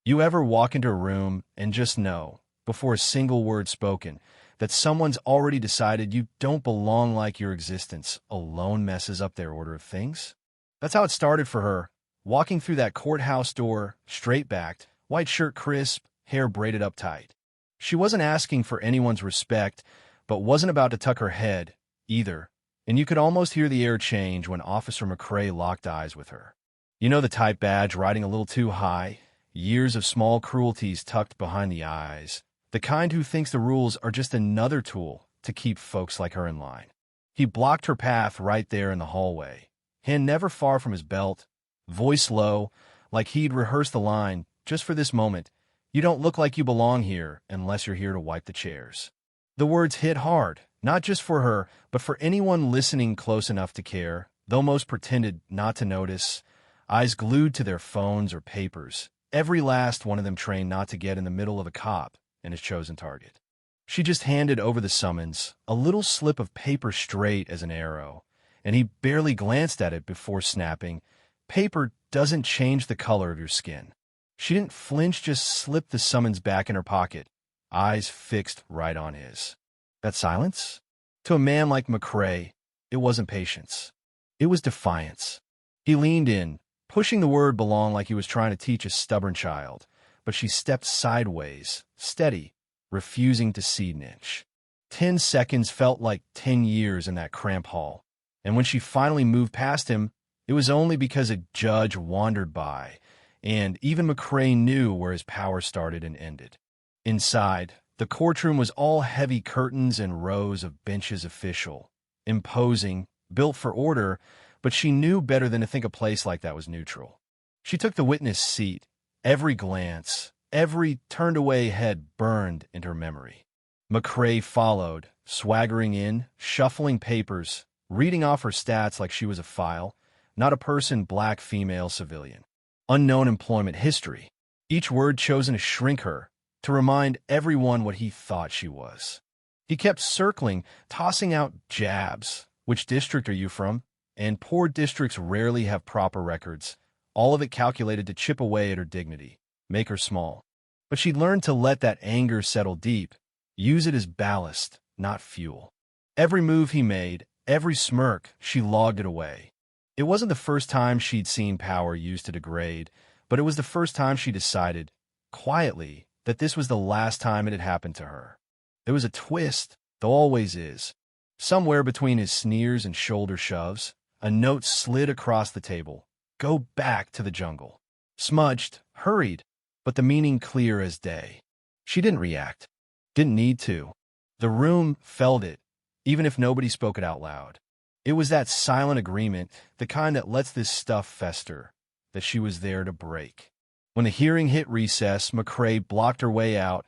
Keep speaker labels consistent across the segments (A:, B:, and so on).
A: You ever walk into a room and just know, before a single word spoken, that someone's already decided you don't belong, like your existence alone messes up their order of things? That's how it started for her, walking through that courthouse door, straight-backed, white shirt crisp, hair braided up tight. She wasn't asking for anyone's respect, but wasn't about to tuck her head, either, and you could almost hear the air change when Officer McCrae locked eyes with her. You know, the type badge riding a little too high, years of small cruelties tucked behind the eyes, the kind who thinks the rules are just another tool to keep folks like her in line. He blocked her path right there in the hallway, hand never far from his belt, voice low, like he'd rehearsed the line just for this moment. You don't look like you belong here unless you're here to wipe the chairs. The words hit hard, not just for her, but for anyone listening close enough to care, though most pretended not to notice, eyes glued to their phones or papers, every last one of them trained not to get in the middle of a cop and his chosen target. She just handed over the summons, a little slip of paper straight as an arrow, and he barely glanced at it before snapping, "Paper doesn't change the color of your skin." She didn't flinch, just slipped the summons back in her pocket, eyes fixed right on his. That silence? To a man like McCrae, it wasn't patience. It was defiance. He leaned in, pushing the word belong like he was trying to teach a stubborn child, but she stepped sideways, steady, refusing to cede an inch. 10 seconds felt like 10 years in that cramped hall, and when she finally moved past him, it was only because a judge wandered by, and even McCrae knew where his power started and ended. Inside, the courtroom was all heavy curtains and rows of benches, official, imposing, built for order, but she knew better than to think a place like that was neutral. She took the witness seat. Every glance, every turned-away head burned into her memory. McCrae followed, swaggering in, shuffling papers, reading off her stats like she was a file, not a person, black, female, civilian. Unknown employment history, each word chosen to shrink her, to remind everyone what he thought she was. He kept circling, tossing out jabs. Which district are you from? And poor districts rarely have proper records, all of it calculated to chip away at her dignity, make her small. But she'd learned to let that anger settle deep, use it as ballast, not fuel. Every move he made, every smirk, she logged it away. It wasn't the first time she'd seen power used to degrade, but it was the first time she decided, quietly, that this was the last time it had happened to her. There was a twist, though always is. Somewhere between his sneers and shoulder shoves, a note slid across the table. Go back to the jungle. Smudged, hurried, but the meaning clear as day. She didn't react. Didn't need to. The room felt it, even if nobody spoke it out loud. It was that silent agreement, the kind that lets this stuff fester, that she was there to break. When the hearing hit recess, McCrae blocked her way out,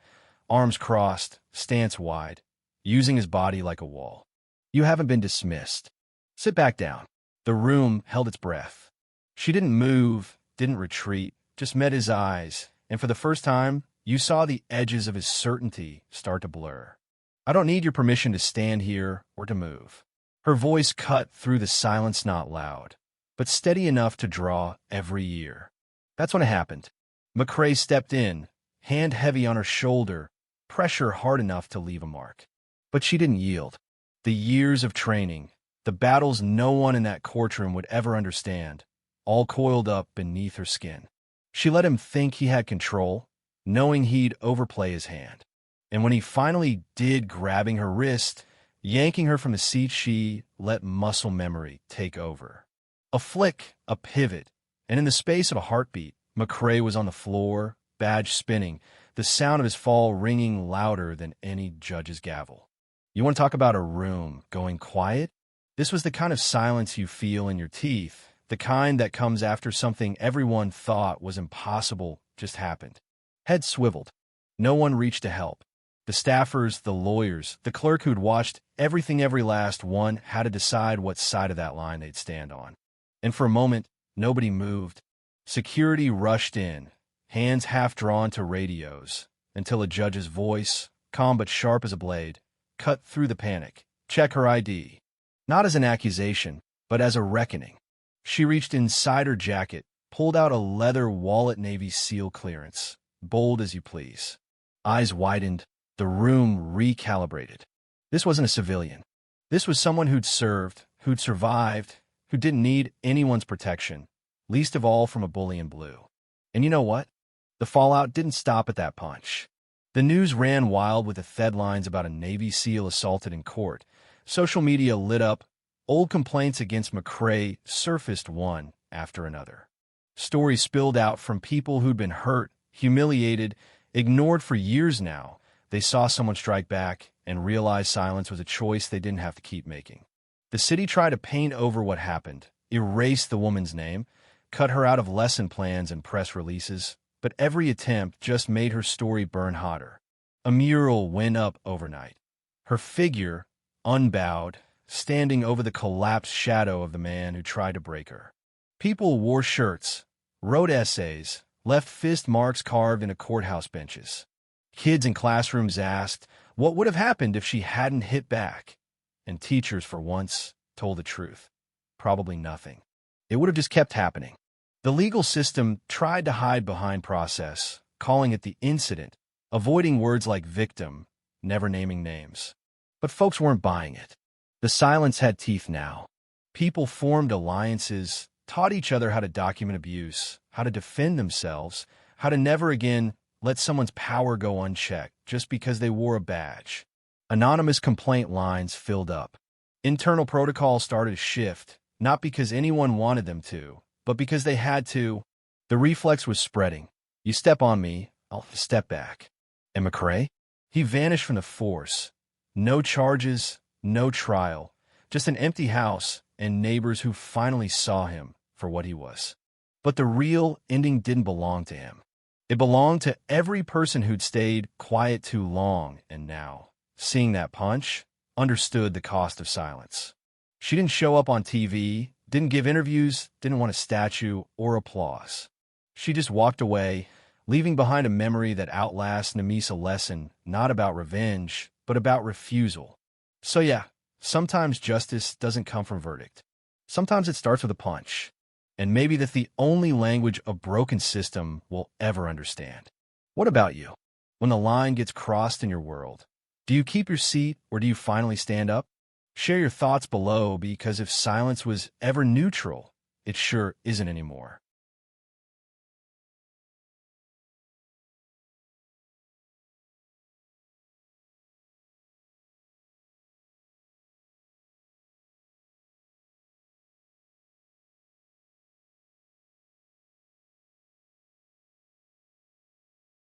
A: arms crossed, stance wide, using his body like a wall. You haven't been dismissed. Sit back down. The room held its breath. She didn't move, didn't retreat, just met his eyes, and for the first time, you saw the edges of his certainty start to blur. I don't need your permission to stand here or to move. Her voice cut through the silence, not loud, but steady enough to draw every ear. That's when it happened. McCrae stepped in, hand heavy on her shoulder, pressure hard enough to leave a mark. But she didn't yield. The years of training, the battles no one in that courtroom would ever understand, all coiled up beneath her skin. She let him think he had control, knowing he'd overplay his hand. And when he finally did, grabbing her wrist, yanking her from the seat, she let muscle memory take over. A flick, a pivot, and in the space of a heartbeat, McCrae was on the floor, badge spinning, the sound of his fall ringing louder than any judge's gavel. You want to talk about a room going quiet? This was the kind of silence you feel in your teeth, the kind that comes after something everyone thought was impossible just happened. Head swiveled. No one reached to help. The staffers, the lawyers, the clerk who'd watched everything, every last one, had to decide what side of that line they'd stand on. And for a moment, nobody moved. Security rushed in, hands half drawn to radios, until a judge's voice, calm but sharp as a blade, cut through the panic. Check her ID. Not as an accusation, but as a reckoning. She reached inside her jacket, pulled out a leather wallet, Navy SEAL clearance, bold as you please. Eyes widened, the room recalibrated. This wasn't a civilian. This was someone who'd served, who'd survived, who didn't need anyone's protection, least of all from a bully in blue. And you know what? The fallout didn't stop at that punch. The news ran wild with the headlines about a Navy SEAL assaulted in court. Social media lit up. Old complaints against McCrae surfaced one after another. Stories spilled out from people who'd been hurt, humiliated, ignored for years now. They saw someone strike back and realized silence was a choice they didn't have to keep making. The city tried to paint over what happened, erase the woman's name, cut her out of lesson plans and press releases, but every attempt just made her story burn hotter. A mural went up overnight. Her figure, unbowed, standing over the collapsed shadow of the man who tried to break her. People wore shirts, wrote essays, left fist marks carved into courthouse benches. Kids in classrooms asked, what would have happened if she hadn't hit back? And teachers, for once, told the truth. Probably nothing. It would have just kept happening. The legal system tried to hide behind process, calling it the incident, avoiding words like victim, never naming names. But folks weren't buying it. The silence had teeth now. People formed alliances, taught each other how to document abuse, how to defend themselves, how to never again let someone's power go unchecked just because they wore a badge. Anonymous complaint lines filled up. Internal protocols started to shift, not because anyone wanted them to, but because they had to. The reflex was spreading. You step on me, I'll step back. And McCrae? He vanished from the force. No charges, no trial, just an empty house and neighbors who finally saw him for what he was. But the real ending didn't belong to him. It belonged to every person who'd stayed quiet too long and now, seeing that punch, understood the cost of silence. She didn't show up on TV, didn't give interviews, didn't want a statue or applause. She just walked away, leaving behind a memory that outlasts Nemi's lesson, not about revenge, but about refusal. So yeah, sometimes justice doesn't come from verdict. Sometimes it starts with a punch. And maybe that's the only language a broken system will ever understand. What about you? When the line gets crossed in your world, do you keep your seat or do you finally stand up? Share your thoughts below, because if silence was ever neutral, it sure isn't anymore.